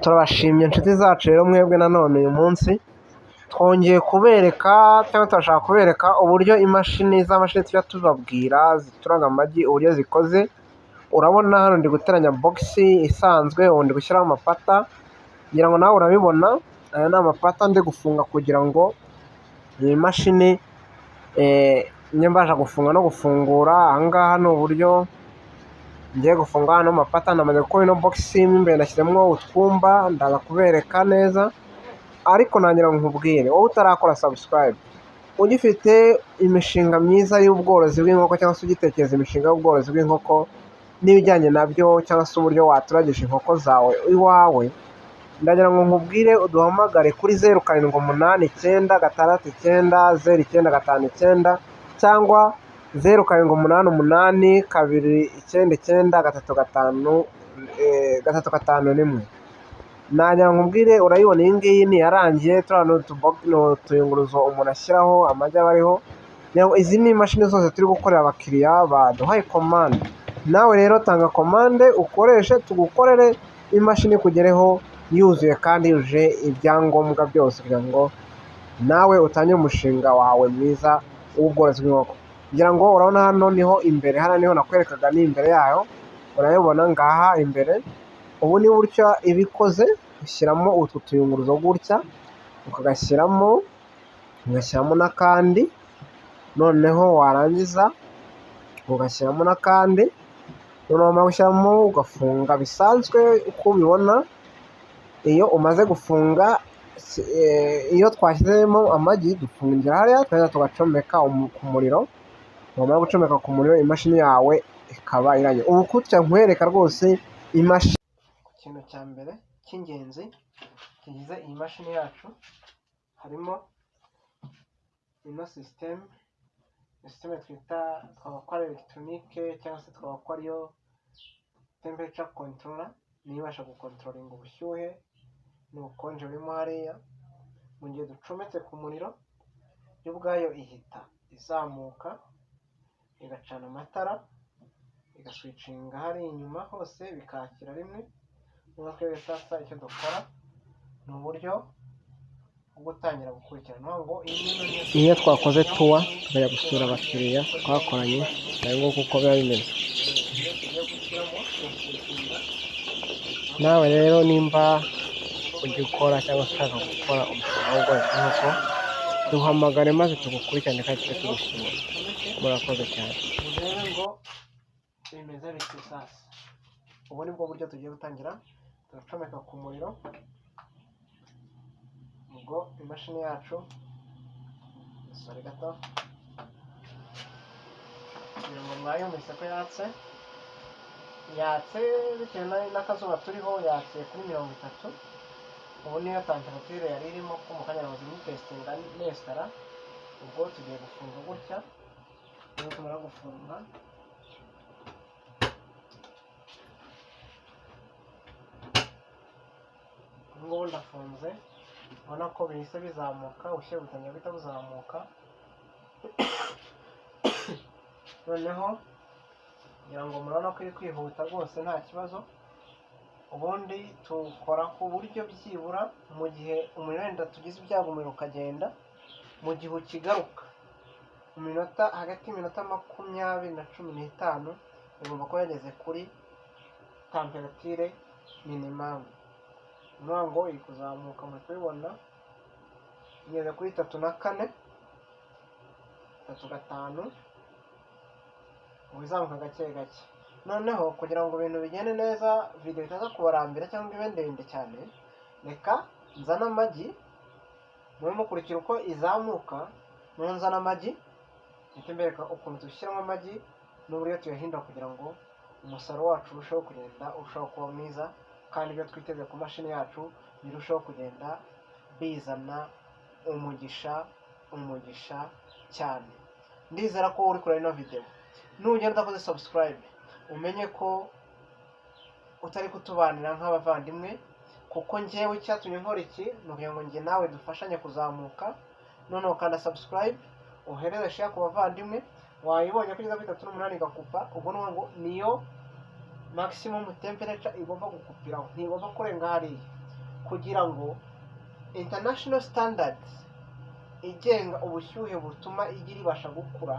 Turabashimye inshuti zacu rero mwebwe nanone uyu munsi twongeye kubereka cyangwa turashaka kubereka uburyo imashini tujya tubabwira zituraga amagi uburyo zikoze. Urabona hano ndi guteranya bogisi isanzwe, ubu ndi gushyiraho amapata kugira ngo nawe urabibona. Aya ni amapata ndi gufunga kugira ngo iyi mashini njye mbasha gufunga no gufungura. Aha ngaha ni uburyo ngiye gufunga hano amapata. Namaze gukora ino bogisi mo imbere nashyizemo utwumba, ndaza kubereka neza. Ariko nagira ngo nkubwire wowe utarakora subscribe, ugifite imishinga myiza y'ubworozi bw'inkoko cyangwa se ugitekereza imishinga y'ubworozi bw'inkoko n'ibijyanye nabyo, cyangwa se uburyo waturagisha inkoko zawe iwawe, ndagira ngo nkubwire uduhamagare kuri 0789 cyangwa 0788299351. Nagira ngo nkubwire, urayibona iyi ngiyi ntiyarangiye. Turiya utuyunguruzo umuntu ashyiraho amagi aba ariho. Izi ni imashini zose turi gukorera abakiriya baduhaye komande. Nawe rero tanga komande ukoreshe, tugukorere imashini kugereho yuzuye kandi yujuje ibyangombwa byose, kugira ngo nawe utangire umushinga wawe mwiza w'ubworozi bw'inkoko. Kugira ngo urabona hano niho imbere, hano niho nakwerekaga ni imbere yayo, urayibona ngaha imbere. Ubu ni gutya ibikoze, ushyiramo utwo tuyunguruzo gutya, ukagashyiramo, ugashyiramo n'akandi, noneho warangiza ugashyiramo n'akandi, noneho wamara gushyiramo ugafunga bisanzwe uko ubibona. Iyo umaze gufunga, iyo twashyizemo amagi dufungira hariya, twahita tugacomeka ku muriro. Wamara gucomeka ku muriro, imashini yawe ikaba irangiye. Ubu kutya nkwereka rwose imashini. Ikintu cya mbere cy'ingenzi kigize iyi mashini yacu harimo ino sisiteme twita twabakora elegitoronike, cyangwa se twabakora ariyo temperature controller, niyo ibasha gukontrolinga ubushyuhe n'ubukonje burimo hariya. Mu gihe ducometse ku muriro, yo ubwayo ihita izamuka igacana amatara, igaswicinga hari inyuma hose bikakira rimwe. Twebwe sasa icyo dukora ni uburyo bwo gutangira gukurikirana ngo iyo twakoze tuwa tukajya gusura abakiriya twakoranye nabo kuko biba bimeze. Nawe rero nimba ujya ukora cyangwa ushaka gukora umushinga w'ubworozi bw'inkoko, duhamagare maze tugukurikirane kandi tujye tugusura. Murakoze cyane. Ngo bimeze bityo sasa. Ubu ni bwo buryo tugiye gutangira. Turacomeka ku muriro, ubwo imashini yacu isore gato kugira ngo mwayumvise ko yatse bitewe n'akazuba turiho, yatse kuri 30. Ubu niyo temperature yari irimo ko mu kanya nahoze nyitesitinga nesitara. Ubwo tugiye gufunga gutya. Iyo tumara gufunga, ngubu ndafunze, ubona ko bihise bizamuka, ubushyuhe butangiye guhita buzamuka. Noneho kugira ngo murabona ko iri kwihuta rwose nta kibazo. Ubundi tukora ku buryo byibura mu gihe umuriro wenda tugize ibyago umuriro ukagenda, mu gihe ukigaruka mu minota hagati y'iminota 20 na 15 igomba kuba yageze kuri temperature minimum. Ngo iri kuzamuka, muri kubibona igeze kuri 3.4 3.5, ubu izamuka gake gake. Noneho kugira ngo ibintu bigende neza, video itaza kubarambira cyangwa ibe ndende cyane, reka nzana amagi mube mukurikira uko izamuka. Nzana amagi mpite mbereka ukuntu dushyiramo amagi n'uburyo tuyahindura kugira ngo umusaruro wacu urusheho kugenda urushaho kuba mwiza, kandi ibyo twiteze ku mashini yacu birushaho kugenda bizana umugisha cyane. Ndizera ko uri kureba ino video, nugenda udakoze subscribe umenye ko utari kutubanira nk'abavandimwe, kuko njyewe icyatumye nkora iki ni ukugira ngo njye nawe dufashanye kuzamuka. Noneho kanda subscribe, uhereze share ku bavandimwe. Wayibonye kugeza kuri 3.8 igakupa, ubwo niyo maximum temperature igomba gukupiraho, ntigomba kurenga hariya. kugira ngo international standards igenga ubushyuhe butuma igi ribasha gukura,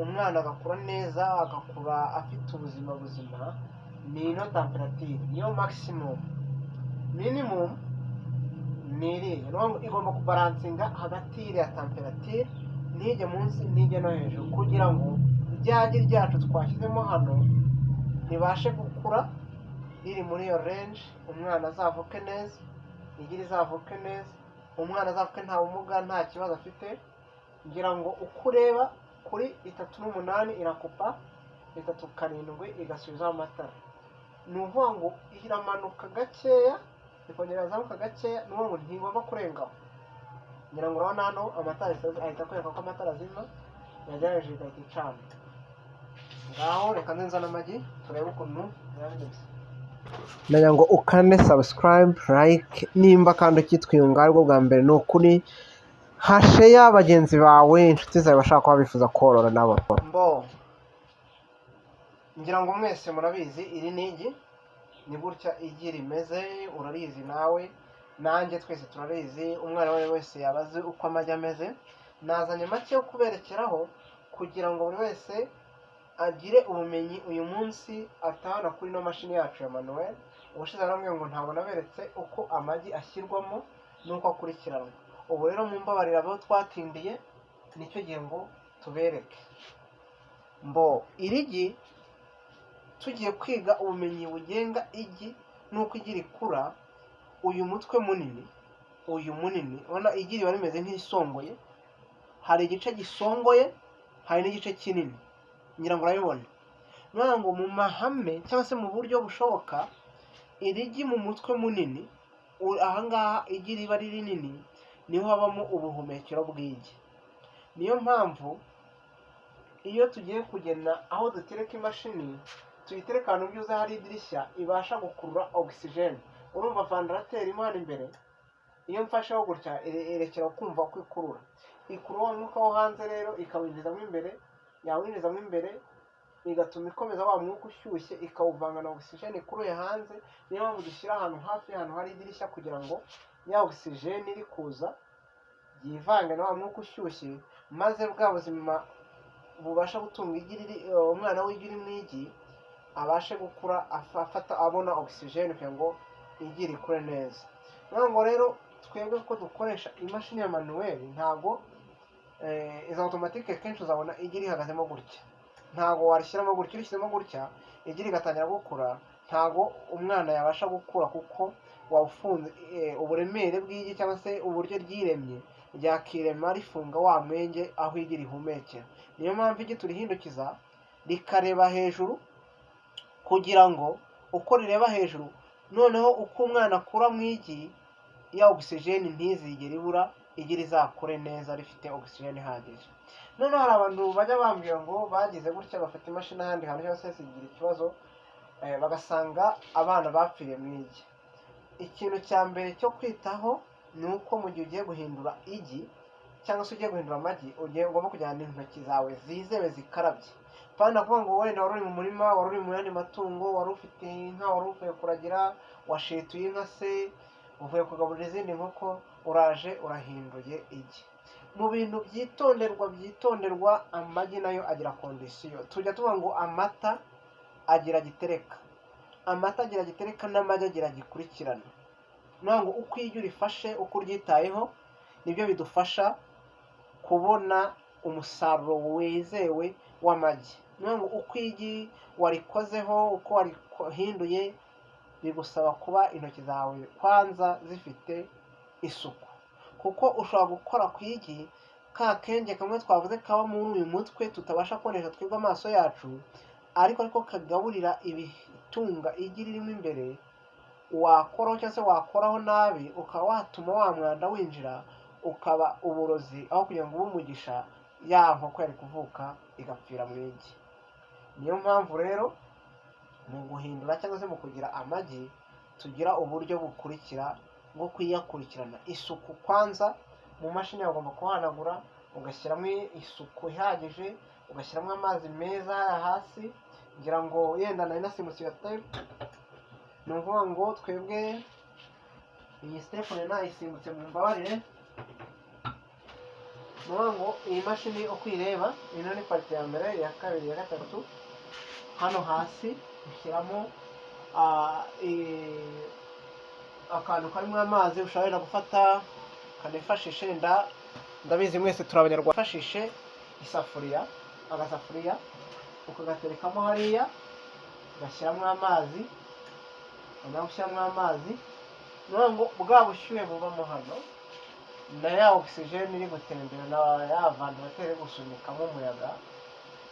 umwana agakura neza, agakura afite ubuzima buzima, ni ino temperature, niyo maximum. Minimum ni iriya, igomba kubaransinga hagati y'iriya temperature, ntige munsi ntige no hejuru, kugira ngo rya gi ryacu twashyizemo hano ribashe gukura riri muri iyo range, umwana azavuke neza, igi rizavuke neza, umwana azavuke nta bumuga, nta kibazo afite. ngira ngo uko ureba kuri 3.8 irakupa, 3.7 igasubizaho amatara, ni ukuvuga ngo iramanuka gakeya ikongera izamuka gakeya, ni ukuvuga ngo ntigomba kurengaho. ngira ngo urabona hano amatara ahita akwereka ko amatara azima, yagerageje igahita icana. ngaho reka nzana amagi turebe ukuntu yanditse. nagira ngo ukande subscribe, like, nimba kandi ukitwiyunga aribwo bwa mbere, ni ukuri hasheya bagenzi bawe, inshuti zawe bashaka kuba bifuza korora nabo. ngira ngo mwese murabizi iri ni igi, ni gutya igi rimeze, urarizi nawe nanjye twese turarizi, umwana wese yabaze uko amagi ameze. nazanye make yo kuberekeraho kugira ngo buri wese agire ubumenyi uyu munsi atahana kuri ino mashini yacu ya manuel. ubushize naramubwiye ngo ntabwo naberetse uko amagi ashyirwamo n'uko akurikiranwa. ubu rero mumbabarira abo twatindiye, nicyo gihe ngo tubereke. iri gi tugiye kwiga ubumenyi bugenga igi n'uko igi rikura. uyu mutwe munini, ubona igi riba rimeze nk'isongoye, hari igice gisongoye, hari n'igice kinini, ngira ngo urabibona. ngira ngo mu mahame cyangwa se mu buryo bushoboka, iri gi mu mutwe munini, ahangaha igi riba ari rinini, niho habamo ubuhumekero bw'igi. niyo mpamvu iyo tugiye kugena aho dutereka imashini, tuyitereka ahantu byuze hari idirishya ibasha gukurura oxygen. urumva vandarateri mo hano imbere, iyo mfasheho gutya irekera kumva ko ikurura wa mwuka wo hanze, rero ikawinjizamo imbere, yawinjizamo imbere igatuma ikomeza wa mwuka ushyushye ikawuvanga na oxygen ikuruye hanze. niyo mpamvu dushyira ahantu hafi ahantu hari idirishya, kugira ngo ya oxygen iri kuza yivange na wa mwuka ushyushye, maze bwa buzima bubasha gutunga umwana w'igi uri mu igi abashe gukura afata abona oxygen kugira ngo igi rikure neza. ngo rero twebwe ko dukoresha imashini ya manuel, ntabwo iza automatique kenshi uzabona igi rihagazemo gutya, ntabwo warishyiramo gutya. urishyizemo gutya igi rigatangira gukura, ntabwo umwana yabasha gukura, kuko wawufunze uburemere bw'igi cyangwa se uburyo ryiremye ryakirema rifunga wa mwenge aho igi rihumekera. niyo mpamvu igi turihindukiza rikareba hejuru, kugira ngo uko rireba hejuru, noneho uko umwana akura mu igi, ya oxygen ntizigere ibura, igi rizakure neza rifite oxygen ihagije. noneho hari abantu bajya bambwira ngo bagize gutya, bafite imashini ahandi hantu cyangwa se zigira ikibazo, bagasanga abana bapfiriye mu igi. ikintu cya mbere cyo kwitaho ni uko mu gihe ugiye guhindura igi cyangwa se ugiye guhindura amagi, ugomba kujyana intoki zawe zizewe zikarabye. Pana kuvuga ngo wenda wari uri mu murima, wari uri mu yandi matungo, wari ufite inka, wari uvuye kuragira, washituye inka se, uvuye kugaburira izindi nkoko, uraje urahinduye igi. mu bintu byitonderwa, amagi nayo agira kondisiyo. tujya tuvuga ngo amata agira gitereka, n'amagi agira gikurikirana. ngo uko igi urifashe, uko uryitayeho, nibyo bidufasha kubona umusaruro wizewe w'amagi. ngo uko igi warikozeho, uko warihinduye, bigusaba kuba intoki zawe kwanza zifite isuku, kuko ushobora gukora ku igi ka kenge kamwe twavuze kaba muri uyu mutwe tutabasha kubonesha twebwe amaso yacu, ariko kagaburira ibitunga igi ririmo imbere, wakoraho cyangwa se wakoraho nabi, ukaba watuma wa mwanda winjira, ukaba uburozi aho kugira ngo ube umugisha, ya nkoko yari kuvuka igapfira mu igi. niyo mpamvu rero mu guhindura cyangwa se mu kugira amagi, tugira uburyo bukurikira bwo kuyakurikirana. isuku kwanza, mu mashini ugomba kuhanagura, ugashyiramo isuku ihagije, ugashyiramo amazi meza hasi. ngira ngo yenda nari nasimusiye ni ukuvuga ngo twebwe iyi step nayisimbutse mu mbabarire. Ngo iyi mashini uko ireba, ino ni parite ya mbere, iya kabiri, iya gatatu. Hano hasi ushyiramo akantu karimo amazi ushobora gufata kanifashishe, ndabizi mwese turi abanyarwanda, fashishe isafuriya, agasafuriya ukagaterekamo hariya, ugashyiramo amazi, wamara gushyiramo amazi, ngo bwa bushyuhe bubamo hano na ya oxygene iri gutembera na ya vandarateri gusunikamo umuyaga,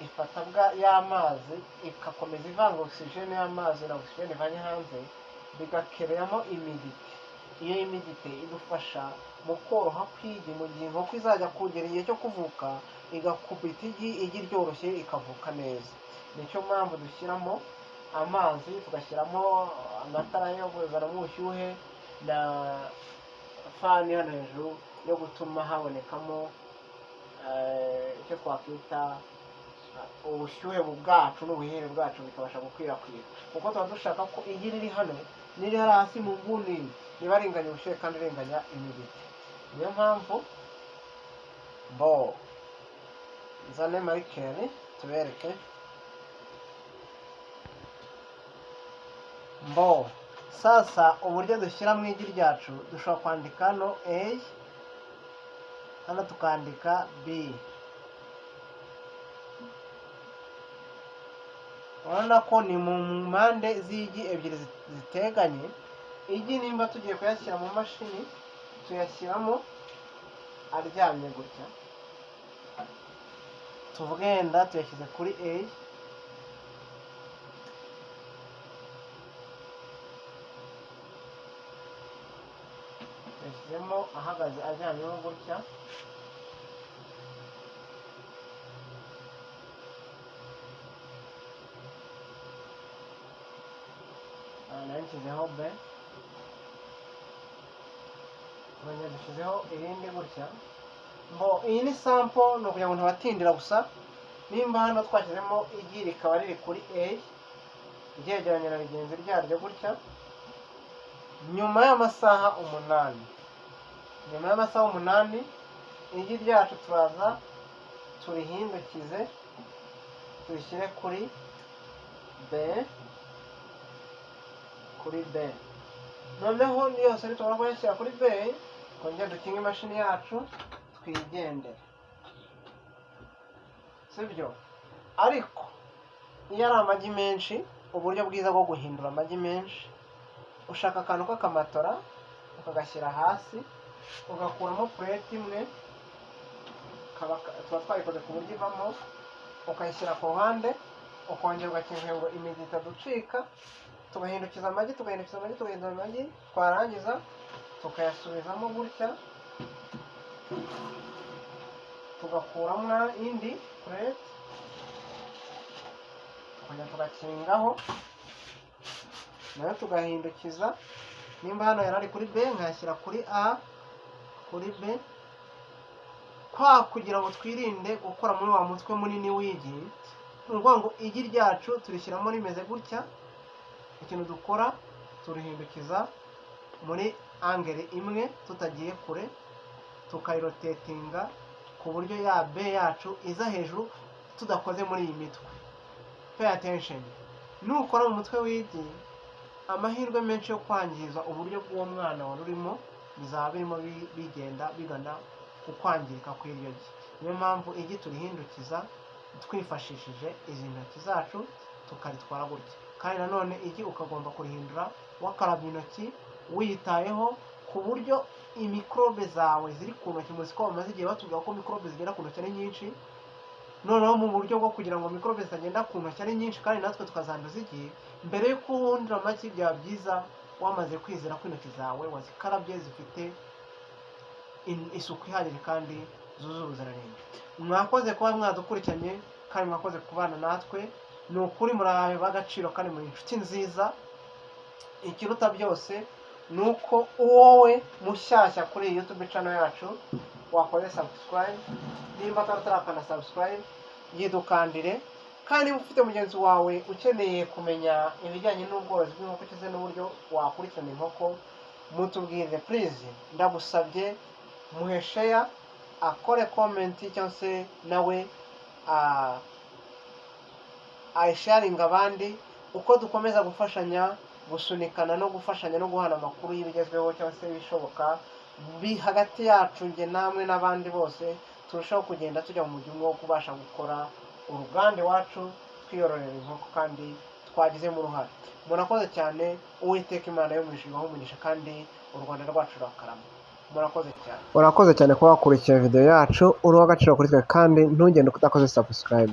ifata y'amazi igakomeza ivanga oxygene y'amazi na oxygene ivanye hanze, bigakereyamo imidite. Iyo imidite idufasha mu koroha kw'igi, mu gihe inkoko izajya kugera igihe cyo kuvuka, igakubita igi ryoroshye ikavuka neza. Nicyo mpamvu dushyiramo amazi, tugashyiramo amatara yo kuzanamo ubushyuhe na fani hano hejuru yo gutuma habonekamo icyo twakwita ubushyuhe bwacu n'ubuhere bwacu bikabasha gukwirakwira, kuko tuba dushaka ko igi riri hano n'iri hasi mu nguni riba ringanya ubushyuhe kandi ringanya imibiri. Niyo mpamvu nzane marikeri tubereke. Sasa uburyo dushyira mu igi ryacu, dushobora kwandika hano A, hano tukandika B. Urabona ko ni mu mpande z'igi ebyiri ziteganye. Igi nimba tugiye kuyashyira mu mashini, tuyashyiramo aryamye gutya. Tuvuge yenda tuyashyize kuri A, tuyashyizemo ahagaze aryamyeho gutya. Nashyizeho B, dushyizeho irindi gutya. Iyi ni sample, ni ukugira ngo ntabatindira gusa. Nimba hano twashyizemo igi rikaba riri kuri A, ryegeranye na rigenzi ryaryo gutya, nyuma y'amasaha 8, igi ryacu turaza turihindukize, turishyire kuri B, noneho yose nitubona kuyashyira kuri B, twongere dukinge imashini yacu twigendere, sibyo? Ariko iyo ari amagi menshi, uburyo bwiza bwo guhindura amagi menshi, ushaka akantu k'akamatora ukagashyira hasi, ugakuramo purete imwe, tuba twayikoze ku buryo ivamo, ukayishyira ku ruhande, ukongera ugakinga ngo imizi itaducika, tugahindukiza amagi, twarangiza tukayasubizamo gutya, tugakuramo indi purete, tukongera tugakingaho, nayo tugahindukiza. Nimba hano yari ari kuri B, nkayashyira kuri A, kuri B, kugira ngo twirinde gukora muri wa mutwe munini w'igi. Ni ukuvuga ngo igi ryacu turishyiramo rimeze gutya, ikintu dukora turihindukiza muri angere imwe tutagiye kure, tukayirotetinga ku buryo ya B yacu iza hejuru tudakoze muri iyi mitwe. Pay attention. Nukora mu mutwe w'igi, amahirwe menshi yo kwangiza uburyo bw'uwo mwana wari urimo bizaba birimo bigenda bigana ku kwangirika kw'iryo gi. Niyo mpamvu igi turihindukiza twifashishije izi ntoki zacu, tukaritwara gutya. Kandi nanone igi ukagomba kurihindura wakarabye intoki, wiyitayeho ku buryo imikorobe zawe ziri ku ntoki, muzi ko bamaze igihe batubwira ko mikorobe zigenda ku ntoki ari nyinshi. Noneho mu buryo bwo kugira ngo mikorobe zitagenda ku ntoki ari nyinshi kandi natwe tukazanduza igi, mbere y'uko wundira amagi byaba byiza wamaze kwizera ko intoki zawe wazikarabye zifite isuku ihagije kandi zuzuye ubuziranenge. Mwakoze kuba mwadukurikiranye kandi mwakoze kubana natwe. Ni ukuri muri b'agaciro kandi muri inshuti nziza. Ikiruta byose ni uko wowe mushyashya kuri iyi YouTube channel yacu wakoze subscribe, nimba utarakanda subscribe yidukandire. Kandi niba ufite mugenzi wawe ukeneye kumenya ibijyanye n'ubworozi bw'inkoko cyangwa n'uburyo wakurikirana inkoko, mutubwire please, ndagusabye muhe share, akore comment cyangwa se nawe ayisharinga abandi, uko dukomeza gufashanya gusunikana no gufashanya no guhana amakuru y'ibigezweho cyangwa se ibishoboka hagati yacu nge namwe n'abandi bose, turushaho kugenda tujya mu mujyi wo kubasha gukora uruganda iwacu twiyororera inkoko kandi twagizemo uruhare. Murakoze cyane, Uwiteka Imana yo mu ijuru ibahe umugisha kandi u Rwanda rwacu rurakarama. Murakoze cyane. Urakoze cyane kuba wakurikiye video yacu, uri uw'agaciro kuri twe kandi ntugende udakoze subscribe.